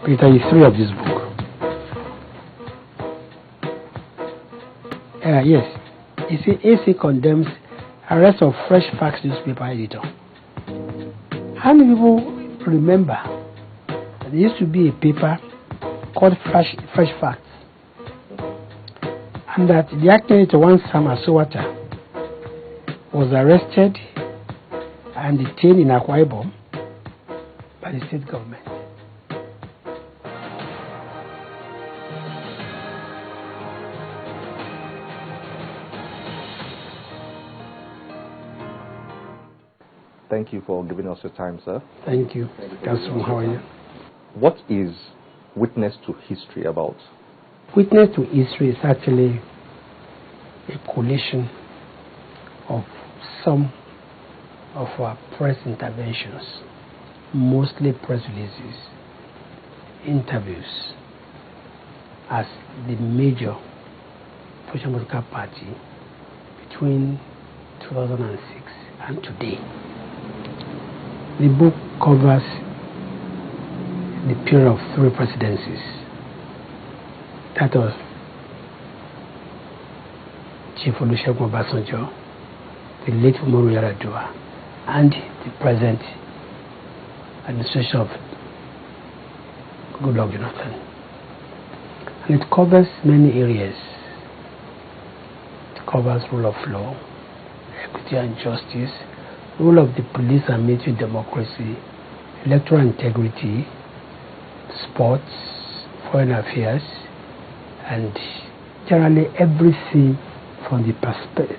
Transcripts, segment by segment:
page 33 of this book. Yes, you see, AC condemns arrest of Fresh Facts newspaper editor. How many people remember that there used to be a paper called Fresh Facts, and that the acting editor, one Sam Asowata, was arrested and detained in Akwa Ibom by the state government? Thank you for giving us your time, sir. Thank you. Councilman, how are you? What is Witness to History about? Witness to History is actually a collation of some of our press interventions, mostly press releases, interviews, as the major social political party between 2006 and today. The book covers the period of 3 presidencies. That was Chief Olusegun Obasanjo, the late Umaru Yar'Adua, and the present administration of Goodluck Jonathan. And it covers many areas. It covers rule of law, equity and justice, role of the police and military democracy, electoral integrity, sports, foreign affairs, and generally everything from the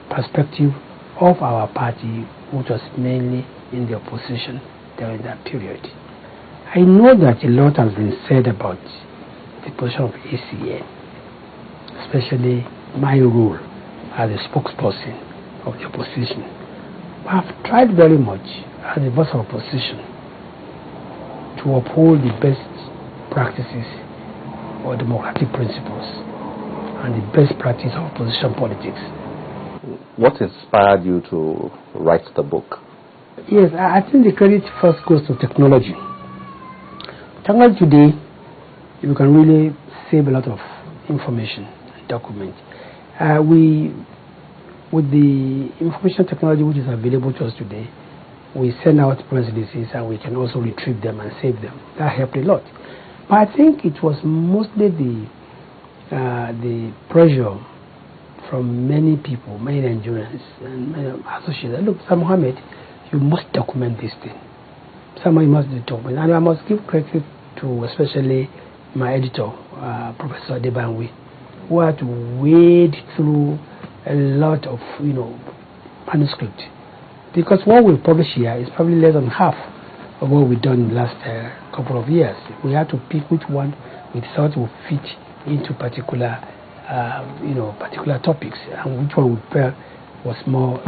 perspective of our party, which was mainly in the opposition during that period. I know that a lot has been said about the position of ACN, especially my role as a spokesperson of the opposition. I've tried very much as a voice of opposition to uphold the best practices or democratic principles and the best practice of opposition politics. What inspired you to write the book? Yes, I think the credit first goes to technology. Technology today, you can really save a lot of information and document. With the information technology which is available to us today, we send out press releases and we can also retrieve them and save them. That helped a lot. But I think it was mostly the pressure from many people, many Nigerians and many associates. Look, Lai Mohammed, you must document this thing. Someone must document. And I must give credit to especially my editor, Professor Adebanwi, who had to wade through a lot of, manuscript, because what we publish here is probably less than half of what we've done in the last couple of years. We had to pick which one we thought would fit into particular, particular topics, and which one was more,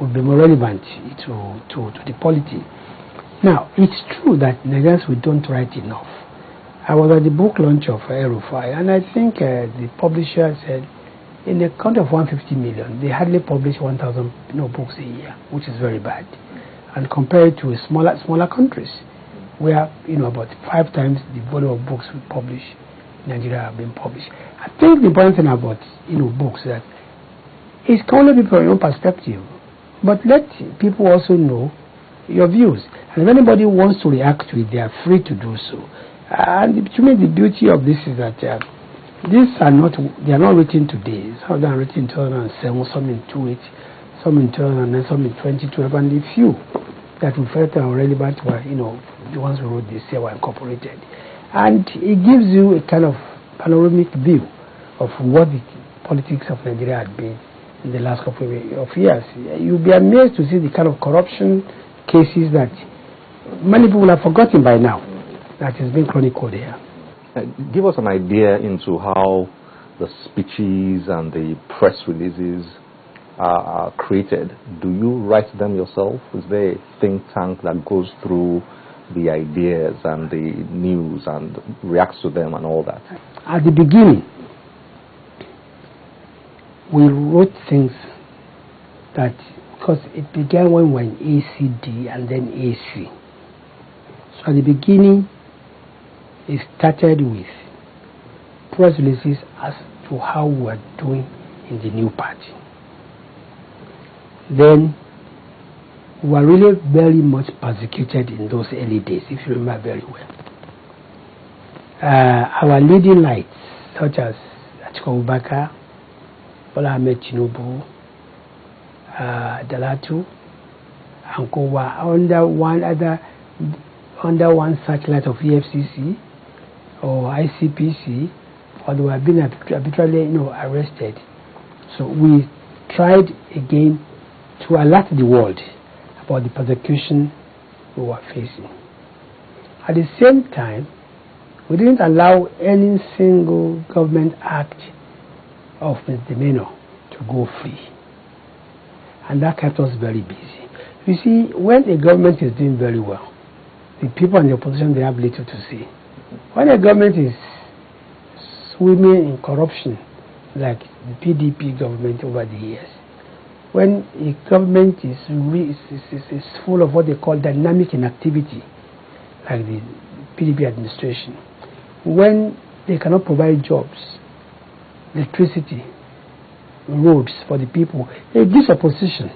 would be more relevant to the polity. Now, it's true that Nigerians, we don't write enough. I was at the book launch of El-Rufai, and I think the publisher said in a country of 150 million, they hardly publish 1,000 books a year, which is very bad. And compared to smaller countries, where about 5 times the volume of books we publish in Nigeria have been published. I think the important thing about books is that it's only people your own perspective, but let people also know your views. And if anybody wants to react to it, they are free to do so. And to me, the beauty of this is that they are not written today. Some of them are written in 2007, some in 2008, some in 2009, some in 2012, and the few that we felt are relevant were, the ones we wrote this year were incorporated. And it gives you a kind of panoramic view of what the politics of Nigeria had been in the last couple of years. You'll be amazed to see the kind of corruption cases that many people have forgotten by now, that has been chronicled here. Give us an idea into how the speeches and the press releases are created. Do you write them yourself? Is there a think tank that goes through the ideas and the news and reacts to them and all that? At the beginning, we wrote things that, because it began when we were in ACD and then AC. So at the beginning, it started with press releases as to how we are doing in the new party. Then we were really very much persecuted in those early days, if you remember very well. Our leading lights, such as Atiku Abubakar, Bola Ahmed Tinubu, Dalatu, and Co were under one satellite of EFCC or ICPC, or they were being arbitrarily arrested. So we tried again to alert the world about the persecution we were facing. At the same time, we didn't allow any single government act of misdemeanor to go free. And that kept us very busy. You see, when a government is doing very well, the people in the opposition, they have little to say. When a government is swimming in corruption, like the PDP government over the years, when a government is full of what they call dynamic inactivity, like the PDP administration, when they cannot provide jobs, electricity, roads for the people, it gives opposition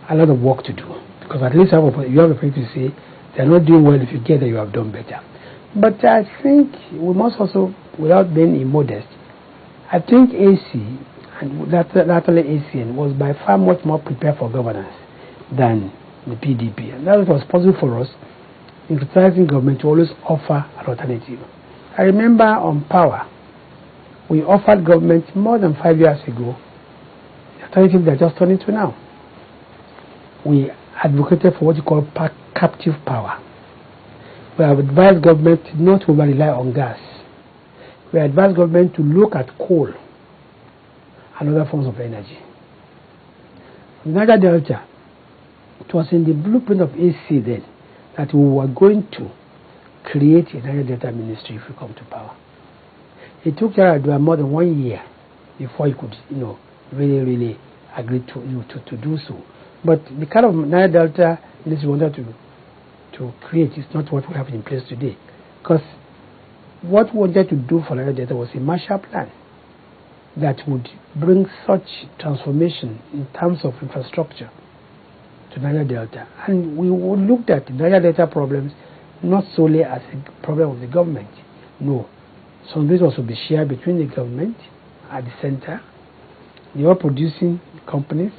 a lot of work to do. Because at least you have a people to say, they're not doing well. If you get there, you have done better. But I think we must also, without being immodest, I think AC, and latterly ACN, was by far much more prepared for governance than the PDP. And that was possible for us in criticizing government to always offer an alternative. I remember on power, we offered government more than 5 years ago the alternative they're just turning to now. We advocated for what you call captive power. We have advised government not to rely on gas. We advised government to look at coal and other forms of energy. In Niger Delta, it was in the blueprint of AC then that we were going to create a Niger Delta ministry if we come to power. It took Yar'Adua more than 1 year before he could, really agree to do so. But the kind of Niger Delta ministry we wanted to create is not what we have in place today. Because what we wanted to do for Niger Delta was a Marshall Plan that would bring such transformation in terms of infrastructure to Niger Delta. And we looked at the Niger Delta problems not solely as a problem of the government. No. Some of this also be shared between the government at the center, the oil producing companies,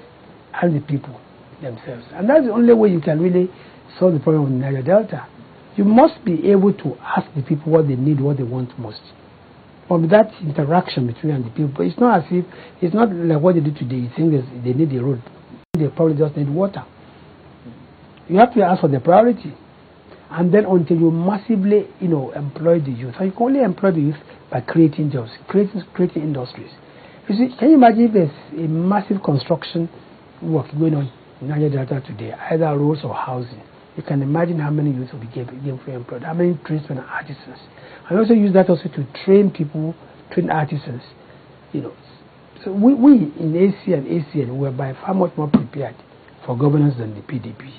and the people themselves. And that's the only way you can really solve the problem of the Niger Delta. You must be able to ask the people what they need, what they want most. But with that interaction between and the people, it's not as if, it's not like what they do today. You think they need a road. They probably just need water. You have to ask for the priority. And then until you massively, employ the youth. So you can only employ the youth by creating jobs, creating industries. You see, can you imagine if there's a massive construction work going on in Niger Delta today, either roads or housing? You can imagine how many youth will be gainfully employed, how many tradesmen and artisans. And also use that also to train people, train artisans. So we in AC and ACN were by far much more prepared for governance than the PDP.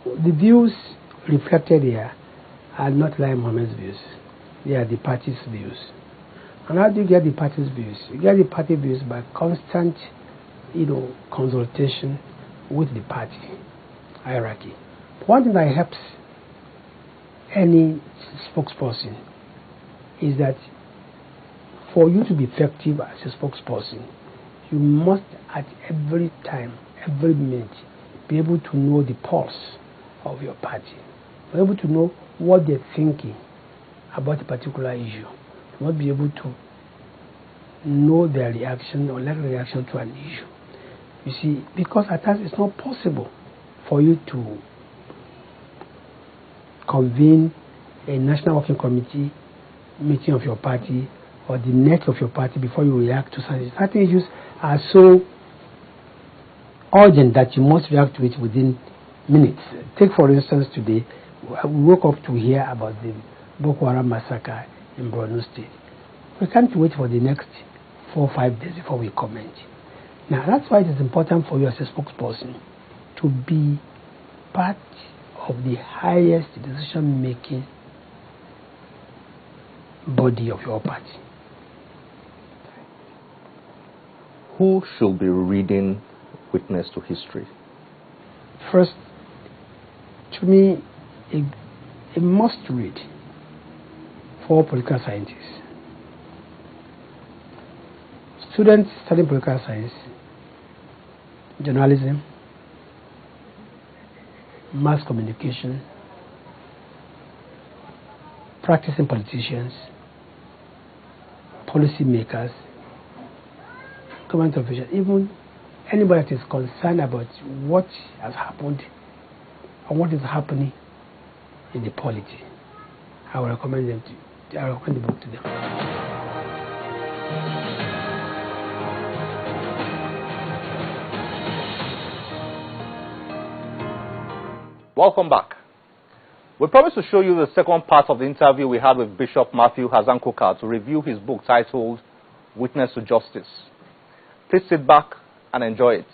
The views reflected here are not Lai Mohammed's views. They are the party's views. And how do you get the party's views? You get the party views by constant, consultation with the party hierarchy. One thing that helps any spokesperson is that for you to be effective as a spokesperson, you must at every time, every minute, be able to know the pulse of your party. Be able to know what they're thinking about a particular issue. You must be able to know their reaction or lack of reaction to an issue. You see, because at times it's not possible for you to convene a national working committee meeting of your party or the neck of your party before you react to something. Certain issues are so urgent that you must react to it within minutes. Take for instance today, we woke up to hear about the Boko Haram massacre in Borno State. We can't wait for the next 4 or 5 days before we comment. Now that's why it is important for you as a spokesperson to be part of the highest decision-making body of your party. Who should be reading Witness to History? First, to me, a must-read for political scientists. Students studying political science, journalism, mass communication, practicing politicians, policy makers, government officials, even anybody that is concerned about what has happened and what is happening in the polity. I will recommend the book to them. Welcome back. We promised to show you the second part of the interview we had with Bishop Matthew Hazankuka to review his book titled Witness to Justice. Please sit back and enjoy it.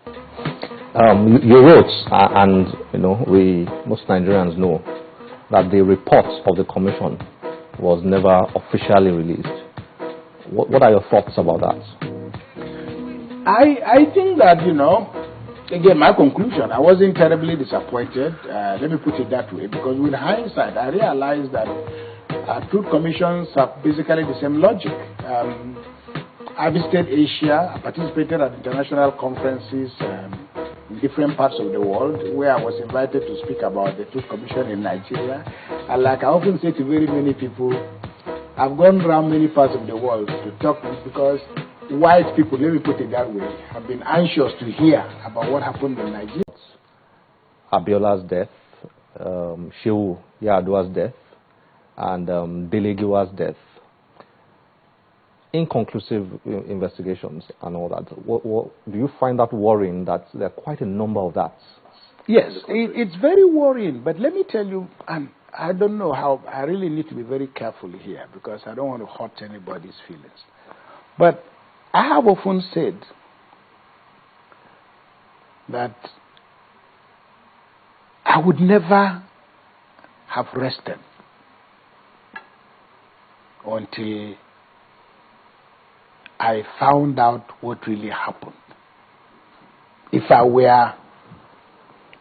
You wrote, and most Nigerians know, that the report of the commission was never officially released. What are your thoughts about that? I think that, again, my conclusion, I wasn't terribly disappointed, let me put it that way, because with hindsight, I realized that truth commissions have basically the same logic. I visited Asia, I participated at international conferences in different parts of the world, where I was invited to speak about the truth commission in Nigeria. And like I often say to very many people, I've gone around many parts of the world to talk because white people, let me put it that way, have been anxious to hear about what happened in Nigeria. Abiola's death, Shehu Yar'Adua's death, and Delegiwa's death. Inconclusive investigations and all that. What, do you find that worrying that there are quite a number of that? Yes, it's very worrying, but let me tell you, I don't know how, I really need to be very careful here because I don't want to hurt anybody's feelings. But I have often said that I would never have rested until I found out what really happened. If I were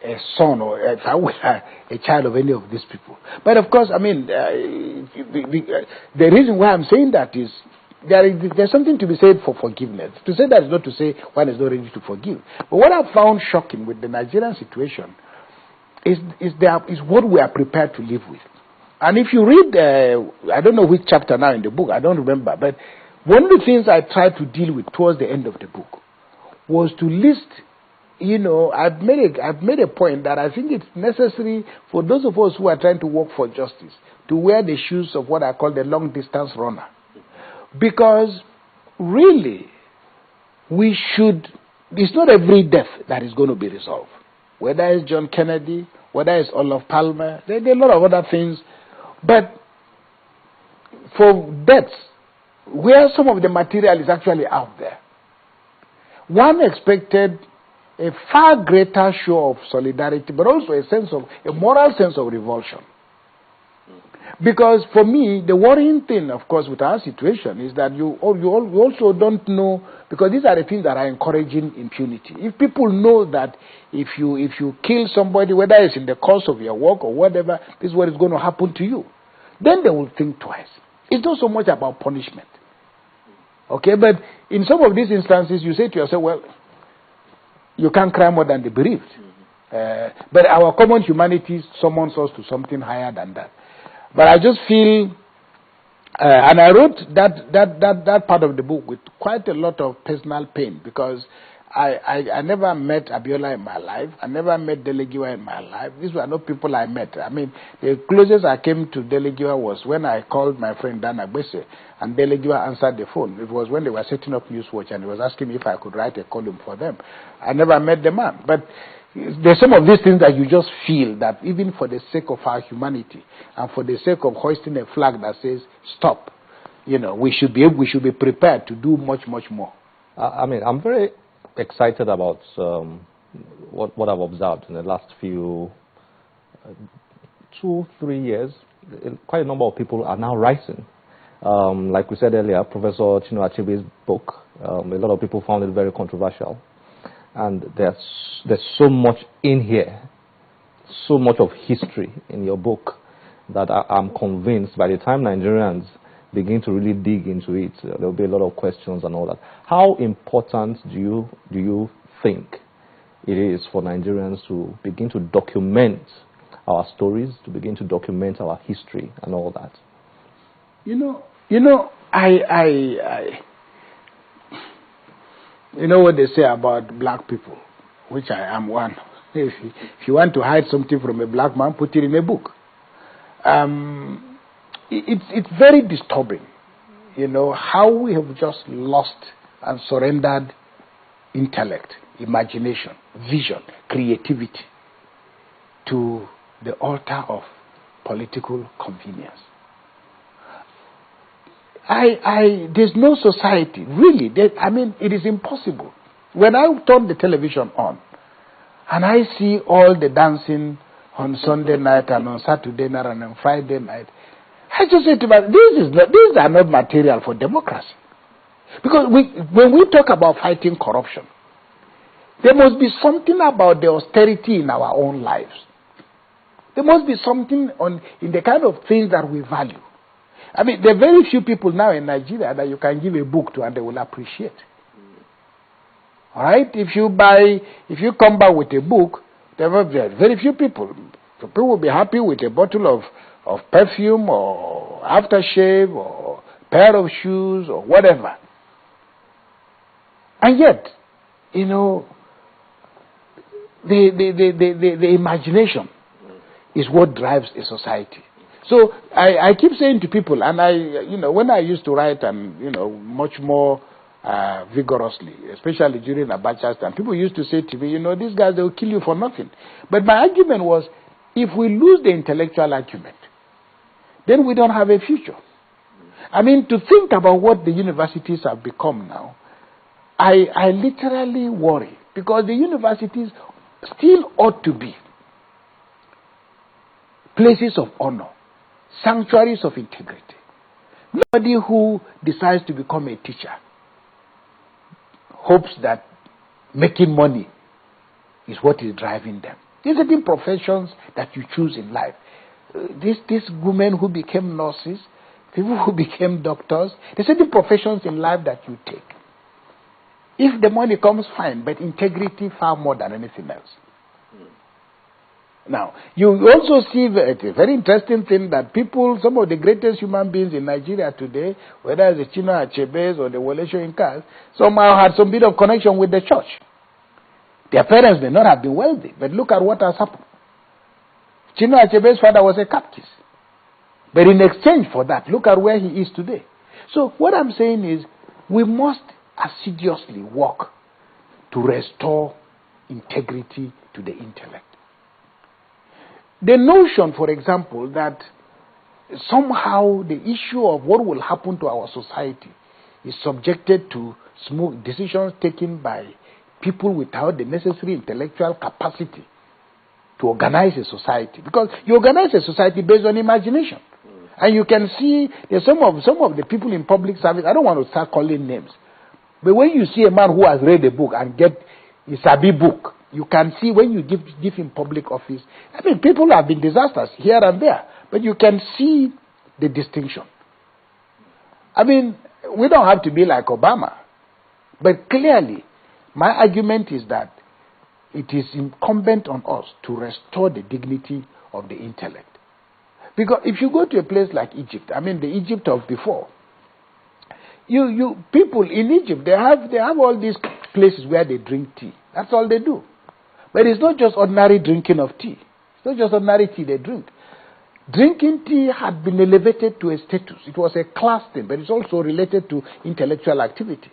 a son or if I were a child of any of these people. But of course, I mean, the reason why I'm saying that is there's something to be said for forgiveness. To say that is not to say one is not ready to forgive. But what I found shocking with the Nigerian situation is what we are prepared to live with. And if you read, I don't know which chapter now in the book, I don't remember, but one of the things I tried to deal with towards the end of the book was to list, I've made a point that I think it's necessary for those of us who are trying to work for justice to wear the shoes of what I call the long distance runner. Because really, it's not every death that is going to be resolved. Whether it's John Kennedy, whether it's Olof Palme, there are a lot of other things. But for deaths, where some of the material is actually out there, one expected a far greater show of solidarity, but also a moral sense of revulsion. Because for me, the worrying thing, of course, with our situation is that you also don't know, because these are the things that are encouraging impunity. If people know that if you kill somebody, whether it's in the course of your work or whatever, this is what is going to happen to you, then they will think twice. It's not so much about punishment. Okay, but in some of these instances, you say to yourself, well, you can't cry more than the bereaved. But our common humanity summons us to something higher than that. But I just feel, and I wrote that part of the book with quite a lot of personal pain because I never met Abiola in my life. I never met Delegiwa in my life. These were not people I met. I mean, the closest I came to Delegiwa was when I called my friend Dan Agbese, and Delegiwa answered the phone. It was when they were setting up Newswatch, and he was asking me if I could write a column for them. I never met the man. But there's some of these things that you just feel that even for the sake of our humanity and for the sake of hoisting a flag that says, stop, we should be prepared to do much, much more. I mean, I'm very excited about what I've observed in the last few 2-3 years, quite a number of people are now writing. Like we said earlier, Professor Chinua Achebe's book, a lot of people found it very controversial. And there's so much in here, so much of history in your book, that I'm convinced by the time Nigerians begin to really dig into it, there'll be a lot of questions and all that. How important do you think it is for Nigerians to begin to document our stories, to begin to document our history and all that? You know, I you know what they say about black people, which I am one. If you want to hide something from a black man, put it in a book. It's very disturbing, you know, how we have just lost and surrendered intellect, imagination, vision, creativity to the altar of political convenience. There's no society, really. It is impossible. When I turn the television on and I see all the dancing on Sunday night and on Saturday night and on Friday night, I just say to myself, these are not material for democracy. Because when we talk about fighting corruption, there must be something about the austerity in our own lives. There must be something in the kind of things that we value. There are very few people now in Nigeria that you can give a book to and they will appreciate. All right? If you come back with a book, there are very few people. People will be happy with a bottle of perfume or aftershave or pair of shoes or whatever. And yet, you know, the imagination is what drives a society. So I keep saying to people, and when I used to write and, much more vigorously, especially during Abacha's time, people used to say to me, these guys, they will kill you for nothing. But my argument was, if we lose the intellectual argument, then we don't have a future. To think about what the universities have become now, I literally worry, because the universities still ought to be places of honor, sanctuaries of integrity. Nobody who decides to become a teacher hopes that making money is what is driving them. There are certain professions that you choose in life. These women who became nurses, people who became doctors, there are certain professions in life that you take. If the money comes, fine, but integrity far more than anything else. Now, you also see a very interesting thing that some of the greatest human beings in Nigeria today, whether it's the Chinua Achebes or the Wole Soyinkas, somehow had some bit of connection with the church. Their parents may not have been wealthy, but look at what has happened. Chinua Achebe's father was a Baptist. But in exchange for that, look at where he is today. So what I'm saying is, we must assiduously work to restore integrity to the intellect. The notion, for example, that somehow the issue of what will happen to our society is subjected to smooth decisions taken by people without the necessary intellectual capacity to organize a society. Because you organize a society based on imagination. And you can see there's some of the people in public service, I don't want to start calling names, but when you see a man who has read a book and get a Sabi book, you can see when you give him public office. People have been disasters here and there, but you can see the distinction. We don't have to be like Obama, but clearly, my argument is that it is incumbent on us to restore the dignity of the intellect. Because if you go to a place like Egypt, the Egypt of before, people in Egypt, they have all these places where they drink tea. That's all they do. But it's not just ordinary drinking of tea. It's not just ordinary tea they drink. Drinking tea had been elevated to a status. It was a class thing, but it's also related to intellectual activity.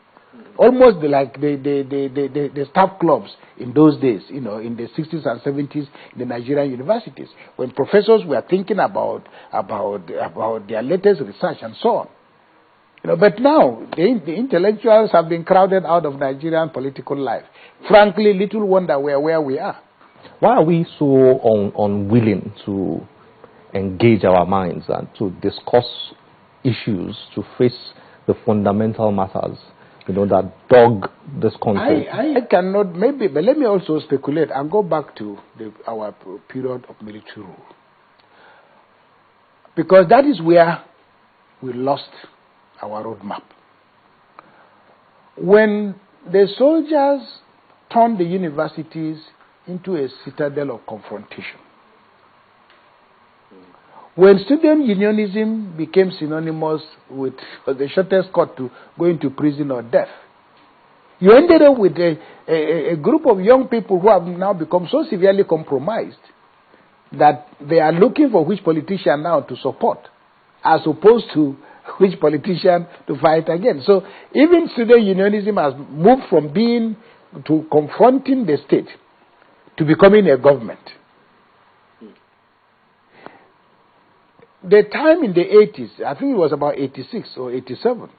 Almost like the staff clubs in those days, in the 60s and 70s in the Nigerian universities, when professors were thinking about their latest research and so on. But now, the intellectuals have been crowded out of Nigerian political life. Frankly, little wonder we're where we are. Why are we so unwilling to engage our minds and to discuss issues, to face the fundamental matters, that dog this country? I cannot, maybe, but let me also speculate and go back to our period of military rule. Because that is where we lost our roadmap. When the soldiers turned the universities into a citadel of confrontation, when student unionism became synonymous with the shortest cut to going to prison or death, you ended up with a group of young people who have now become so severely compromised that they are looking for which politician now to support, as opposed to which politician to fight against. So even student unionism has moved from being to confronting the state to becoming a government. The time in the 80s, I think it was about 86 or 87,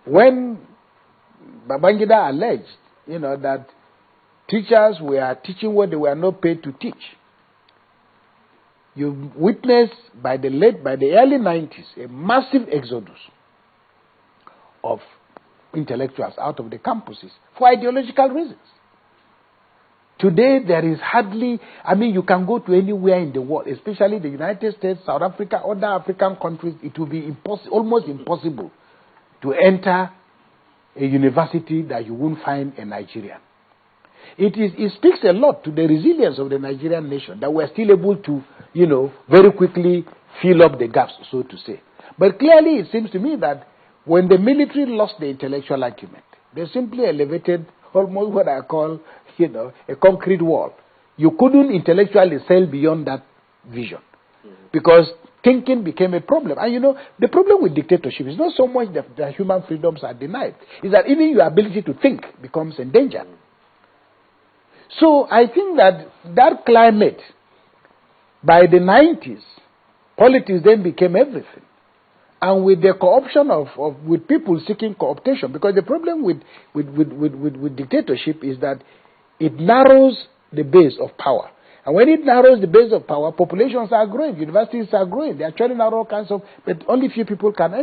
when Babangida alleged, that teachers were teaching what they were not paid to teach. You witnessed by the early 90s a massive exodus of intellectuals out of the campuses for ideological reasons. Today there is hardly, you can go to anywhere in the world, especially the United States, South Africa, other African countries, it will be almost impossible to enter a university that you won't find a Nigerian. It speaks a lot to the resilience of the Nigerian nation that we're still able to, very quickly fill up the gaps, so to say. But clearly it seems to me that when the military lost the intellectual argument, they simply elevated almost what I call, a concrete wall. You couldn't intellectually sail beyond that vision because thinking became a problem. And the problem with dictatorship is not so much that human freedoms are denied, it's that even your ability to think becomes endangered. So I think that climate, by the 90s, politics then became everything. And with the co-option with people seeking co-optation, because the problem with dictatorship is that it narrows the base of power. And when it narrows the base of power, populations are growing, universities are growing, they are churning out all kinds of, but only few people can enter.